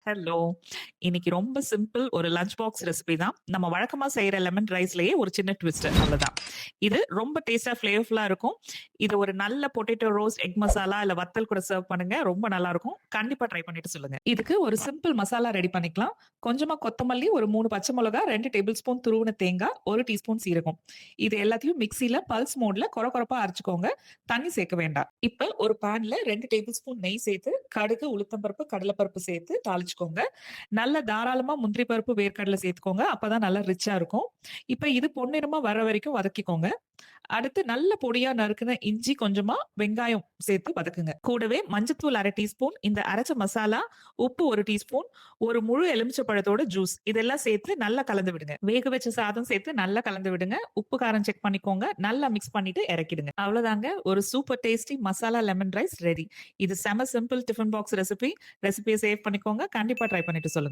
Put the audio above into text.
Hello. இன்னைக்கு ரொம்ப simple ஒரு லஞ்ச் பாக்ஸ் ரெசிபி தான். நம்ம வழக்கமா செய்ற லெமன் ரைஸ்லயே ஒரு சின்ன ட்விஸ்ட் அவ்வளவுதான். இது ரொம்ப டேஸ்டா ஃபிளேவர்ஃபுல்லா இருக்கும். இது ஒரு நல்ல பொட்டேட்டோ ரோஸ்ட், எக் மசாலா இல்ல வத்தல் கூட சர்வ் பண்ணுங்க. ரொம்ப நல்லா இருக்கும். கண்டிப்பா ட்ரை பண்ணிட்டு சொல்லுங்க. இதுக்கு ஒரு சிம்பிள் மசாலா ரெடி பண்ணிக்கலாம். கொஞ்சமா கொத்தமல்லி, ஒரு 3 பச்சை மிளகா, 2 டேபிள் ஸ்பூன் துருவின தேங்காய், 1 டீஸ்பூன் சீரகம். இது எல்லாத்தையும் மிக்ஸில பல்ஸ் மோட்ல கொரகொரப்பா அரைச்சுக்கோங்க. தண்ணி சேர்க்க வேண்டாம். இப்ப ஒரு பான்ல 2 டேபிள் ஸ்பூன் நெய் சேர்த்து, கடுகு, உளுத்தம்பருப்பு, கடலைப்பருப்பு சேர்த்து தாளிச்சுக்கோங்க. நல்ல தாராளமா முந்திரி பருப்பு, வேர்க்கடலை சேர்த்துக்கோங்க. அப்பதான் நல்லா ரிச்சா இருக்கும். இப்ப இது பொன்னிறமா வர வரைக்கும் வதக்கிக்கோங்க. அடுத்து நல்ல பொடியா நறுக்குன இஞ்சி கொஞ்சமா, வெங்காயம் சேர்த்து வதக்குங்க. கூடவே மஞ்சத்தூள் 1/2 டீஸ்பூன், இந்த அரைச்ச மசாலா, உப்பு 1 டீஸ்பூன், ஒரு முழு எலுமிச்சை பழத்தோட ஜூஸ் இதெல்லாம் சேர்த்து நல்லா கலந்து விடுங்க. வேக வச்ச சாதம் சேர்த்து நல்லா கலந்து விடுங்க. உப்பு, காரம் செக் பண்ணிக்கோங்க. நல்லா மிக்ஸ் பண்ணிட்டு இறக்கிடுங்க. அவ்வளவுதாங்க. ஒரு super tasty masala lemon rice ready. இது செம சிம்பிள் டிஃபன் பாக்ஸ் ரெசிபி. ரெசிபிய சேவ் பண்ணிக்கோங்க. கண்டிப்பா ட்ரை பண்ணிட்டு சொல்லுங்க.